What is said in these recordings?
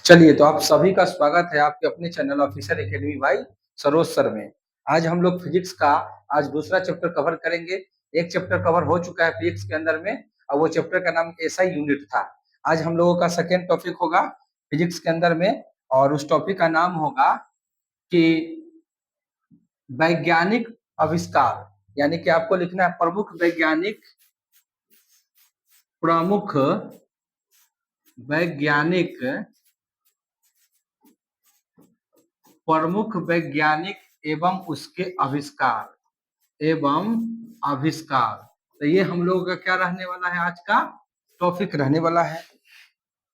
चलिए, तो आप सभी का स्वागत है आपके अपने चैनल ऑफिसर एकेडमी भाई सरोज सर में। आज हम लोग फिजिक्स का आज दूसरा चैप्टर कवर करेंगे। एक चैप्टर कवर हो चुका है फिजिक्स के अंदर में और वो चैप्टर का नाम एसआई यूनिट था। आज हम लोगों का सेकेंड टॉपिक होगा फिजिक्स के अंदर में और उस टॉपिक का नाम होगा कि वैज्ञानिक आविष्कार, यानी कि आपको लिखना है प्रमुख वैज्ञानिक प्रमुख वैज्ञानिक एवं उसके आविष्कार। तो ये हम लोगों का क्या रहने वाला है, आज का टॉपिक रहने वाला है।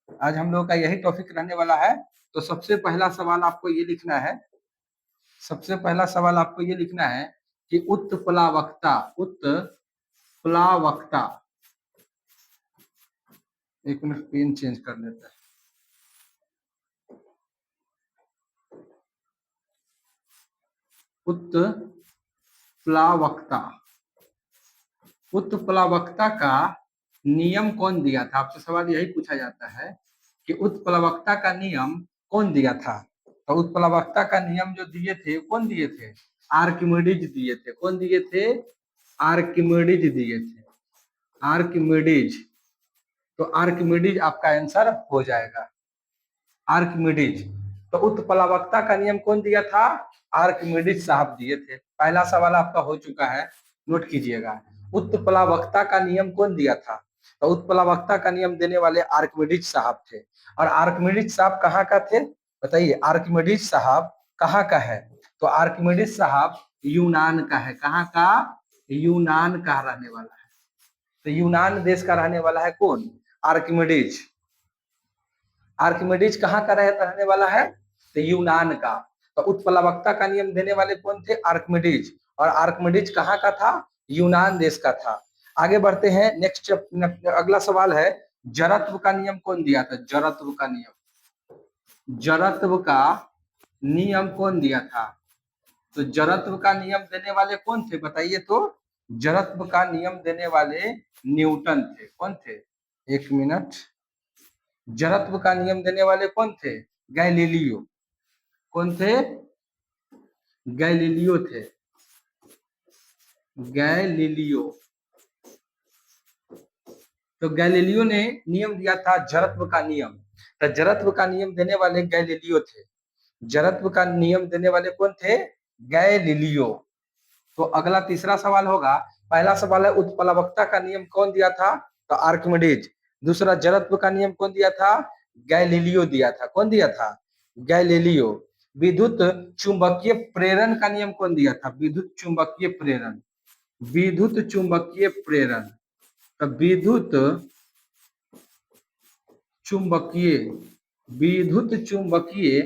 आज हम लोगों का यही टॉपिक रहने वाला है। तो सबसे पहला सवाल आपको ये लिखना है कि उत्प्लावकता। एक मिनट पेन चेंज कर लेता है। उत्प्लावकता का नियम कौन दिया था? आपसे सवाल यही पूछा जाता है कि उत्प्लावकता का नियम कौन दिया था। तो उत्प्लावकता का नियम जो दिए थे कौन दिए थे? आर्किमिडीज दिए थे। कौन दिए थे? आर्किमिडीज दिए थे। आर्किमिडीज। तो आर्किमिडीज आपका आंसर हो जाएगा, आर्किमिडीज। तो उत्प्लावकता का नियम कौन दिया था? आर्किमिडीज साहब दिए थे। पहला सवाल आपका हो चुका है, नोट कीजिएगा। उत्प्लावकता का नियम कौन दिया था? तो उत्प्लावकता का नियम देने वाले आर्किमिडीज साहब थे। और आर्किमिडीज साहब कहाँ का थे बताइए? आर्किमिडीज साहब कहाँ का है? तो आर्किमिडीज साहब यूनान का है। कहाँ का? यूनान का रहने वाला है। तो यूनान देश का रहने वाला है कौन? आर्किमिडीज। आर्किमिडीज कहाँ का रहने वाला है? तो यूनान का। तो उत्प्लावकता का नियम देने वाले कौन थे? आर्किमिडीज। और आर्किमिडीज कहाँ का था? यूनान देश का था। आगे बढ़ते हैं। नेक्स्ट अगला सवाल है, जड़त्व का नियम कौन दिया था? जड़त्व का नियम कौन दिया था? तो जड़त्व का नियम देने वाले कौन थे बताइए? तो जड़त्व का नियम देने वाले न्यूटन थे। कौन थे? एक मिनट। जड़त्व का नियम देने वाले कौन थे? गैलीलियो। कौन थे? गैलीलियो थे। गैलीलियो। तो गैलीलियो ने नियम दिया था जड़त्व का नियम। तो जड़त्व का नियम देने वाले गैलीलियो थे। जड़त्व का नियम देने वाले कौन थे? गैलीलियो। तो अगला तीसरा सवाल होगा। पहला सवाल है उत्प्लावकता का नियम कौन दिया था? तो आर्किमिडीज। दूसरा, जड़त्व का नियम कौन दिया था? गैलीलियो दिया था। कौन दिया था? गैलीलियो। विद्युत चुंबकीय प्रेरण का नियम कौन दिया था? विद्युत चुंबकीय प्रेरण। विद्युत चुंबकीय प्रेरण। तो चुंबकीय विद्युत चुंबकीय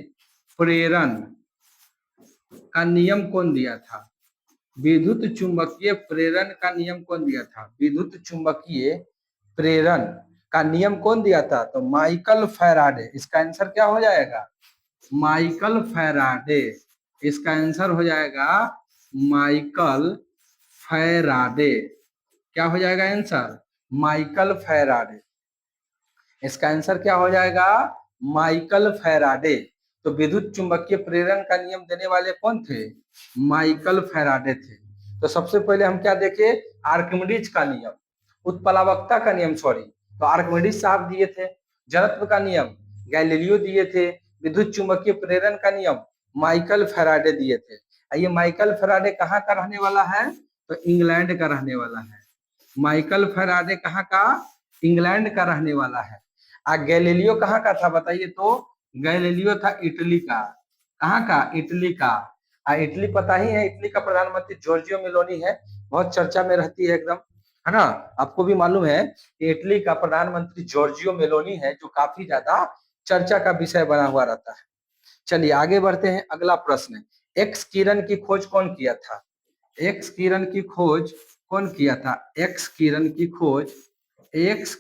प्रेरण का नियम कौन दिया था? विद्युत चुंबकीय प्रेरण का नियम कौन दिया था? विद्युत चुंबकीय प्रेरण का नियम कौन दिया था? तो माइकल फैराडे। इसका आंसर क्या हो जाएगा? Michael Faraday. इसका आंसर हो जाएगा माइकल फैराडे। क्या हो जाएगा आंसर? Michael Faraday. इसका आंसर क्या हो जाएगा? Michael Faraday. तो विद्युत चुंबकीय प्रेरण का नियम देने वाले कौन थे? माइकल फैराडे थे। तो सबसे पहले हम क्या देखे? आर्किमिडीज का नियम, उत्प्लावकता का नियम, सॉरी, तो आर्किमिडीज साहब दिए थे। जड़त्व का नियम गैलीलियो दिए थे। विद्युत चुंबकीय प्रेरण का नियम माइकल फैराडे दिए थे। ये माइकल फैराडे कहाँ का रहने वाला है? तो इंग्लैंड का रहने वाला है। माइकल फैराडे कहाँ का? इंग्लैंड का रहने वाला है। गैलीलियो कहाँ का था बताइए? तो गैलीलियो था इटली का। कहाँ का? इटली का। इटली पता ही है, इटली का प्रधानमंत्री जॉर्जियो मेलोनी है। बहुत चर्चा में रहती है एकदम, है ना? आपको भी मालूम है कि इटली का प्रधानमंत्री जॉर्जियो मेलोनी है, जो काफी ज्यादा चर्चा का विषय बना हुआ रहता है। चलिए आगे बढ़ते हैं। अगला प्रश्न, एक्स किरण की खोज कौन किया था? एक्स किरण की खोज कौन किया था? एक्स किरण की खोज, एक्स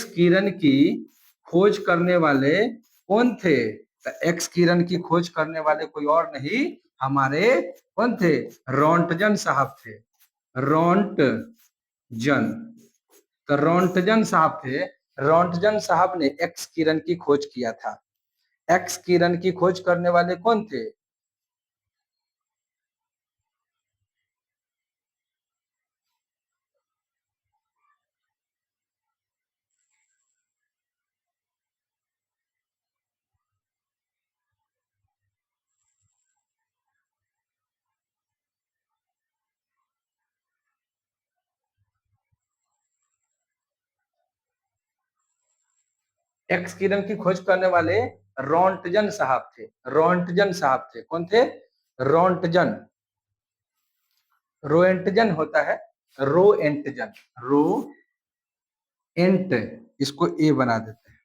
किरण की खोज करने वाले कौन थे? तो एक्स किरण की खोज करने वाले कोई और नहीं, हमारे कौन थे? रोंटजन साहब थे। रोंटजन। तो रोंटजन साहब थे। रोंटगन साहब ने एक्स किरण की खोज किया था। एक्स किरण की खोज करने वाले कौन थे? एक्स किरण की खोज करने वाले रोंटगन साहब थे। रोंटगन साहब थे, कौन थे? रोंटगन। रोएंटजन होता है, रोएंटजन, रो एंट, इसको ए बना देते हैं।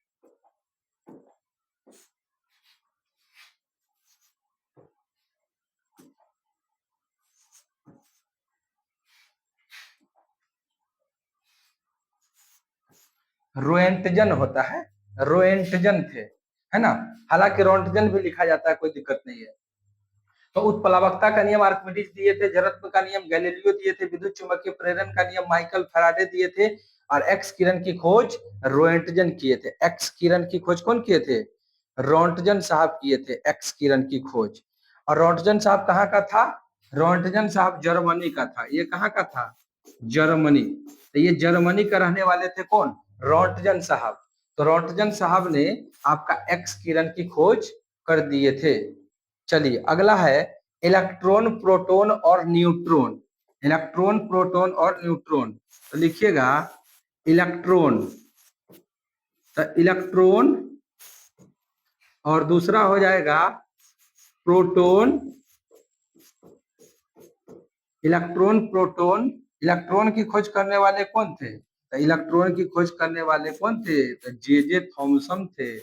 रोएंटजन होता है, रोएंटजन थे, है ना। हालांकि रोंटजन भी लिखा जाता है, कोई दिक्कत नहीं है। तो उत्प्लावकता का नियम आर्किमिडीज दिए थे, जड़त्व का नियम गैलीलियो दिए थे, विद्युत चुंबकीय प्रेरण का नियम माइकल फैराडे दिए थे, और एक्स किरण की खोज रोएंटजन किए थे। एक्स किरण की खोज कौन किए थे? रोंटजन साहब किए थे एक्स किरण की खोज। और रोंटजन साहब कहाँ का था? रोंटजन साहब जर्मनी का था। ये कहाँ का था? जर्मनी। तो ये जर्मनी का रहने वाले थे कौन? रोंटजन साहब। तो रोंटजन साहब ने आपका एक्स किरण की खोज कर दिए थे। चलिए अगला है इलेक्ट्रॉन, प्रोटॉन और न्यूट्रॉन। इलेक्ट्रॉन, प्रोटॉन और न्यूट्रॉन। तो लिखिएगा इलेक्ट्रॉन, तो इलेक्ट्रॉन, और दूसरा हो जाएगा प्रोटॉन। Electron, proton. इलेक्ट्रॉन की खोज करने वाले कौन थे? तो इलेक्ट्रॉन की खोज करने वाले कौन थे? तो जे थॉमसन थे।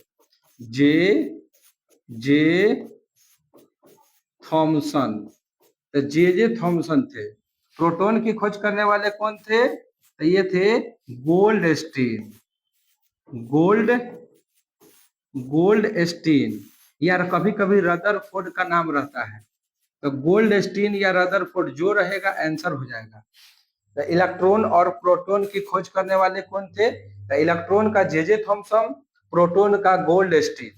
जे जे थॉमसन। तो जे थॉमसन थे। प्रोटॉन की खोज करने वाले कौन थे? तो ये थे Goldstein. Gold Goldstein, यार कभी कभी रदरफोर्ड का नाम रहता है, तो गोल्ड स्टीन या रदरफोर्ड जो रहेगा आंसर हो जाएगा। तो इलेक्ट्रॉन और प्रोटॉन की खोज करने वाले कौन थे? तो इलेक्ट्रॉन का जे थॉमसन, प्रोटॉन का गोल्ड स्टीन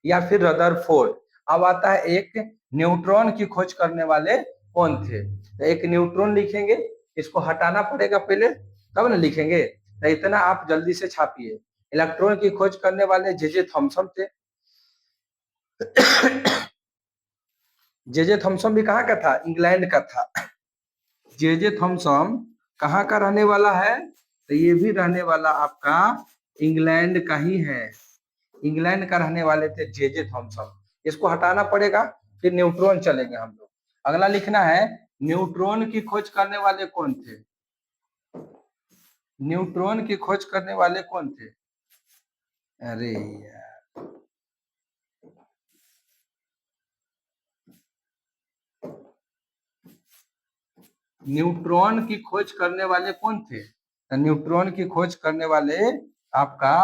या फिर रदरफोर्ड। अब आता है एक न्यूट्रॉन की खोज करने वाले कौन थे? तो एक न्यूट्रॉन लिखेंगे, इसको हटाना पड़ेगा पहले, तब ना लिखेंगे। तो इतना आप जल्दी से छापिए। इलेक्ट्रॉन की खोज करने वाले जे थॉमसन थे। जे थॉमसन भी कहाँ का था? इंग्लैंड का था। जे थॉमसन कहाँ का रहने वाला है? तो ये भी रहने वाला आपका इंग्लैंड का ही है। इंग्लैंड का रहने वाले थे जे थॉमसन। इसको हटाना पड़ेगा, फिर न्यूट्रॉन चलेंगे हम लोग। अगला लिखना है न्यूट्रॉन की खोज करने वाले कौन थे? न्यूट्रॉन की खोज करने वाले कौन थे? अरे यार, न्यूट्रॉन की खोज करने वाले कौन थे? तो न्यूट्रॉन की खोज करने वाले आपका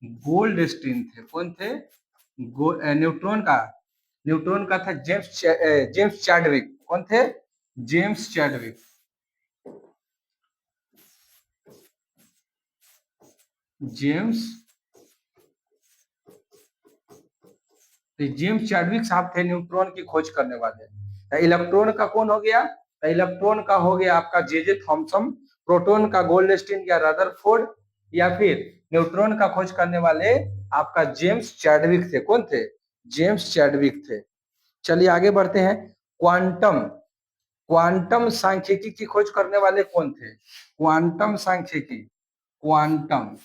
गोल्ड स्टीन थे। कौन थे? न्यूट्रॉन का था जेम्स चैडविक। कौन थे? James Chadwick. James James Chadwick साहब थे न्यूट्रॉन की खोज करने वाले। तो इलेक्ट्रॉन का कौन हो गया? तो इलेक्ट्रॉन का हो गया आपका जे थॉमसन, प्रोटॉन का गोल्डस्टीन या रदरफोर्ड, या फिर न्यूट्रॉन का खोज करने वाले आपका जेम्स चैडविक थे। कौन थे? जेम्स चैडविक थे। चलिए आगे बढ़ते हैं। क्वांटम, क्वांटम सांख्यिकी की खोज करने वाले कौन थे? क्वांटम सांख्यिकी, क्वांटम,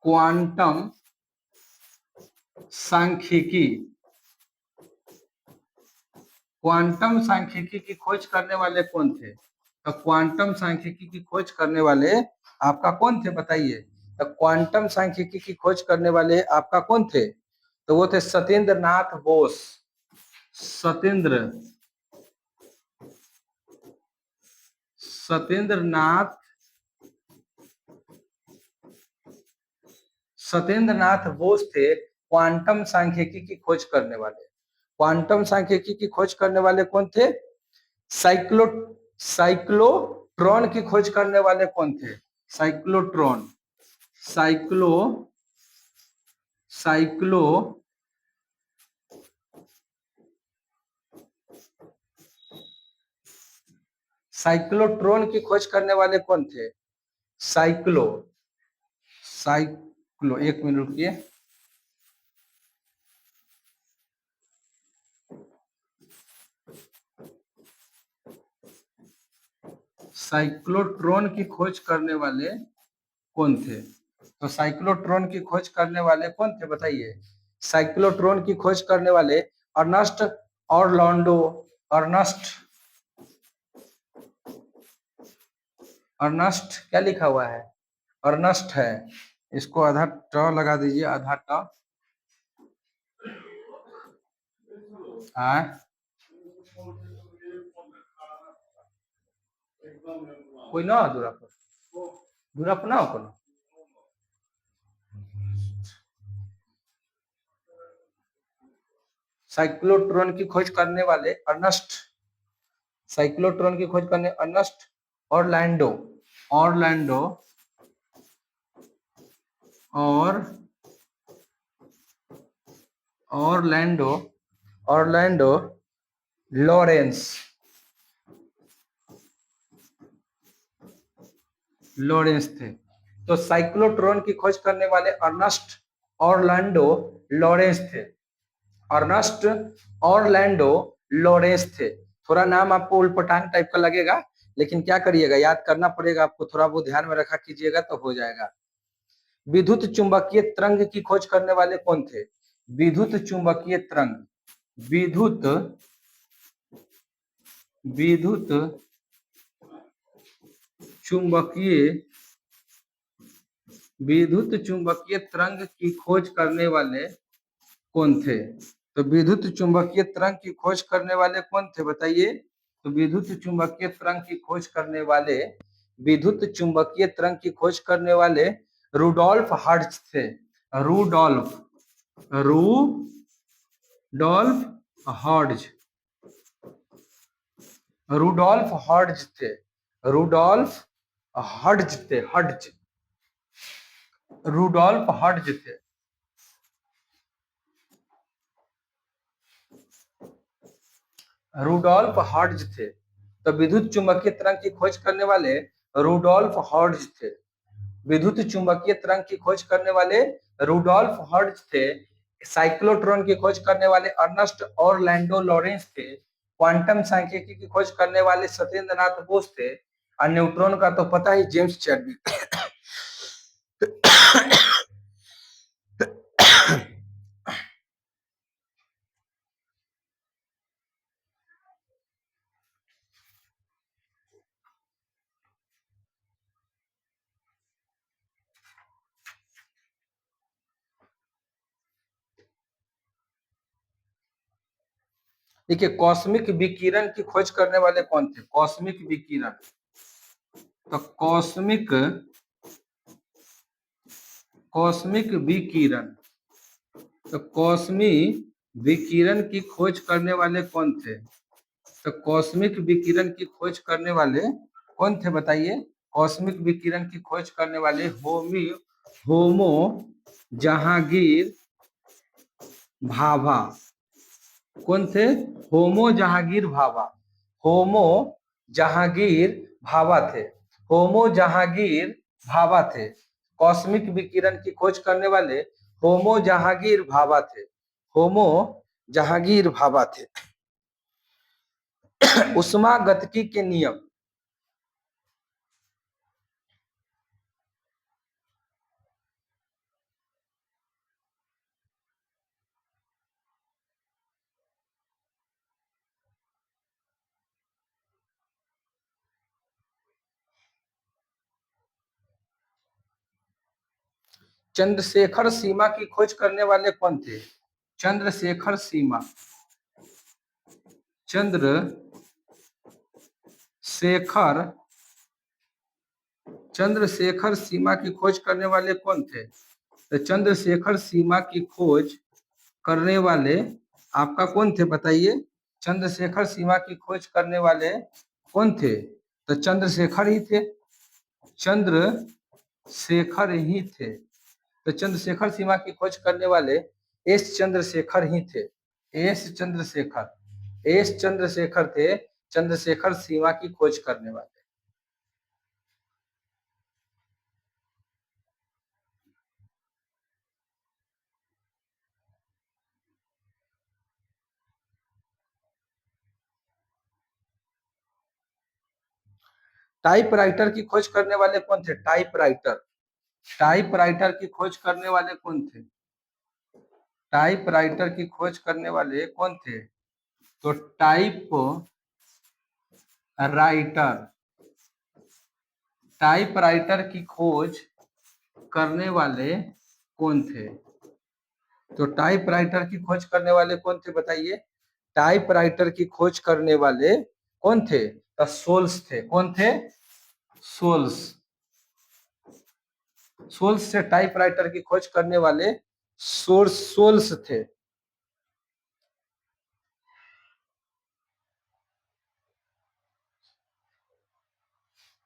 क्वांटम सांख्यिकी, क्वांटम सांख्यिकी की खोज करने वाले कौन थे? तो क्वांटम सांख्यिकी की खोज करने वाले आपका कौन थे बताइए? तो क्वांटम सांख्यिकी की खोज करने वाले आपका कौन थे? तो वो थे सत्येंद्र नाथ बोस। सत्येंद्र सत्येंद्र नाथ सत्येंद्र नाथ बोस थे क्वांटम सांख्यिकी की खोज करने वाले। क्वांटम सांख्यिकी की खोज करने वाले कौन थे? साइक्लो साइक्लोट्रॉन की खोज करने वाले कौन थे? साइक्लोट्रॉन, साइक्लो साइक्लो साइक्लोट्रॉन की खोज करने वाले कौन थे? साइक्लो साइक्लो एक मिनट रुकिए। साइक्लोट्रॉन की खोज करने वाले कौन थे? तो साइक्लोट्रॉन की खोज करने वाले कौन थे बताइए? साइक्लोट्रॉन की खोज करने वाले अर्नस्ट ऑरलैंडो, अर्नस्ट अर्नस्ट क्या लिखा हुआ है? अर्नस्ट है, इसको आधा ट लगा दीजिए, आधा ट। कोई ना दूरा पर ना कोनो साइक्लोट्रॉन की खोज करने वाले अर्नस्ट, साइक्लोट्रॉन की खोज करने अर्नस्ट ऑरलैंडो, ऑरलैंडो और ऑरलैंडो ऑरलैंडो लॉरेंस, लॉरेंस थे। तो साइक्लोट्रॉन की खोज करने वाले अर्नस्ट ऑरलैंडो लॉरेंस थे, अर्नस्ट ऑरलैंडो लॉरेंस थे। थोड़ा नाम आपको उलपटांग टाइप का लगेगा, लेकिन क्या करिएगा, याद करना पड़ेगा आपको, थोड़ा वो ध्यान में रखा कीजिएगा तो हो जाएगा। विद्युत चुंबकीय तरंग की खोज करने वाले कौन थे? विद्युत चुंबकीय तरंग, विद्युत विद्युत चुंबकीय विद्युत चुंबकीय तरंग की खोज करने वाले कौन थे? तो विद्युत चुंबकीय तरंग की खोज करने वाले कौन थे बताइए? तो विद्युत चुंबकीय तरंग की खोज करने वाले, विद्युत चुंबकीय तरंग की खोज करने वाले रुडोल्फ हर्ट्ज थे। Rudolf Rudolf Hertz, Rudolf Hertz थे, रुडोल्फ हर्ट्ज थे, हर्ट्ज, रुडोल्फ हर्ट्ज थे। रुडोल्फ हर्ट्ज थे। तो विद्युत चुंबकीय तरंग की खोज करने वाले रुडोल्फ हर्ट्ज थे, विद्युत चुंबकीय तरंग की खोज करने वाले रुडोल्फ हर्ट्ज थे। साइक्लोट्रॉन की खोज करने वाले अर्नस्ट ऑरलैंडो लॉरेंस थे। क्वांटम सांख्यिकी की खोज करने वाले सत्येंद्रनाथ बोस थे। और न्यूट्रॉन का तो पता ही, जेम्स चैडविक। देखिए, कॉस्मिक विकिरण की खोज करने वाले कौन थे? कॉस्मिक विकिरण, तो कॉस्मिक कॉस्मिक विकिरण, तो कॉस्मिक विकिरण की खोज करने वाले कौन थे? तो कॉस्मिक विकिरण की खोज करने वाले कौन थे बताइए? कॉस्मिक विकिरण की खोज करने वाले होमो जहांगीर भाभा। कौन थे? होमो जहांगीर भाभा, होमो जहांगीर भाभा थे, होमो जहांगीर भाभा थे। कॉस्मिक विकिरण की खोज करने वाले होमो जहांगीर भाभा थे, होमो जहांगीर भाभा थे। उष्मागतिकी के नियम, चंद्रशेखर सीमा की खोज करने वाले कौन थे? चंद्रशेखर सीमा, चंद्रशेखर चंद्रशेखर सीमा की खोज करने वाले कौन थे? तो चंद्रशेखर सीमा की खोज करने वाले आपका कौन थे बताइए? चंद्रशेखर सीमा की खोज करने वाले कौन थे? तो चंद्रशेखर ही थे, चंद्रशेखर शेखर ही थे। तो चंद्रशेखर सीमा की खोज करने वाले एस चंद्रशेखर ही थे। एस चंद्रशेखर थे चंद्रशेखर सीमा की खोज करने वाले। टाइपराइटर की खोज करने वाले कौन थे? टाइपराइटर की खोज करने वाले कौन थे? टाइपराइटर की खोज करने वाले कौन थे? तो राइटर टाइपराइटर की खोज करने वाले कौन थे? तो टाइपराइटर की खोज करने वाले कौन थे बताइए? टाइपराइटर की खोज करने वाले कौन थे? तो सोल्स थे। कौन थे? सोल्स। सोल्स से टाइपराइटर की खोज करने वाले सोल्स थे।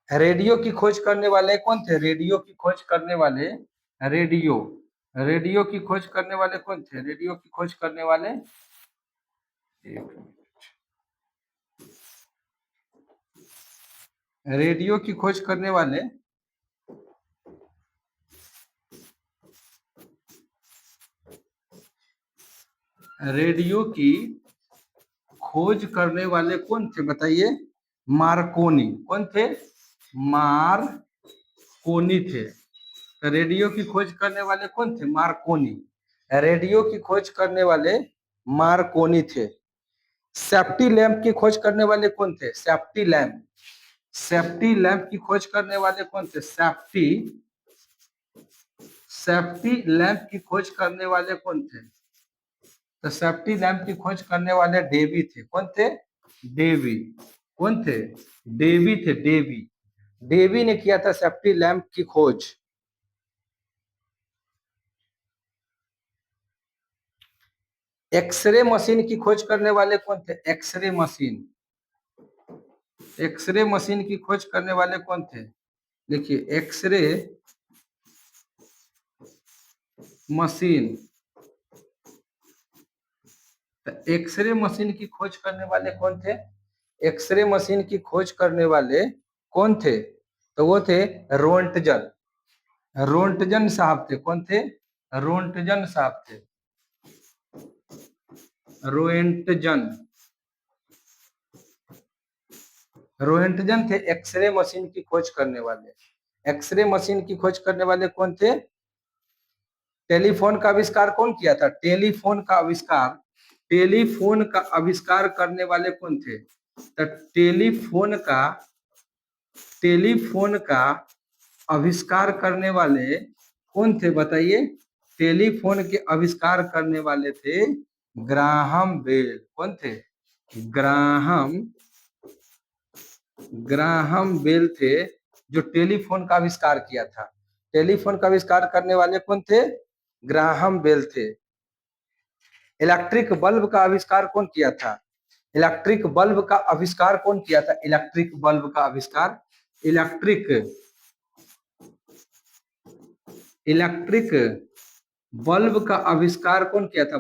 रेडियो की खोज करने वाले कौन थे? रेडियो की खोज करने वाले रेडियो रेडियो की खोज करने वाले कौन थे? रेडियो की खोज करने वाले रेडियो की खोज करने वाले रेडियो की खोज करने वाले कौन थे बताइए? मार्कोनी। कौन थे? मार्कोनी थे। रेडियो की खोज करने वाले कौन थे? मार्कोनी। रेडियो की खोज करने वाले मार्कोनी थे। सेफ्टी लैंप की खोज करने वाले कौन थे? सेफ्टी लैंप की खोज करने वाले कौन थे? सेफ्टी लैंप की खोज करने वाले कौन थे? तो सेफ्टी लैंप की खोज करने वाले डेवी थे। कौन थे? डेवी। कौन थे? डेवी ने किया था सेफ्टी लैंप की खोज। एक्सरे मशीन की खोज करने वाले कौन थे? एक्सरे मशीन की खोज करने वाले कौन थे? देखिए, मशीन एक्सरे मशीन की खोज करने वाले कौन थे? एक्सरे मशीन की खोज करने वाले कौन थे? तो वो थे रोंटजन। रोंटजन साहब थे। कौन थे? रोंटजन साहब थे। रोएंटजन रोएंटजन थे एक्सरे मशीन की खोज करने वाले। एक्सरे मशीन की खोज करने वाले कौन थे? टेलीफोन का आविष्कार कौन किया था? टेलीफोन का आविष्कार करने वाले कौन थे? तो टेलीफोन का आविष्कार करने वाले कौन थे बताइए? टेलीफोन के आविष्कार करने वाले थे ग्राहम बेल। कौन थे? ग्राहम ग्राहम बेल थे, जो टेलीफोन का आविष्कार किया था। टेलीफोन का आविष्कार करने वाले कौन थे? ग्राहम बेल थे। इलेक्ट्रिक बल्ब का आविष्कार कौन किया था? इलेक्ट्रिक बल्ब का आविष्कार कौन किया था? इलेक्ट्रिक बल्ब का आविष्कार इलेक्ट्रिक इलेक्ट्रिक बल्ब का आविष्कार कौन किया था?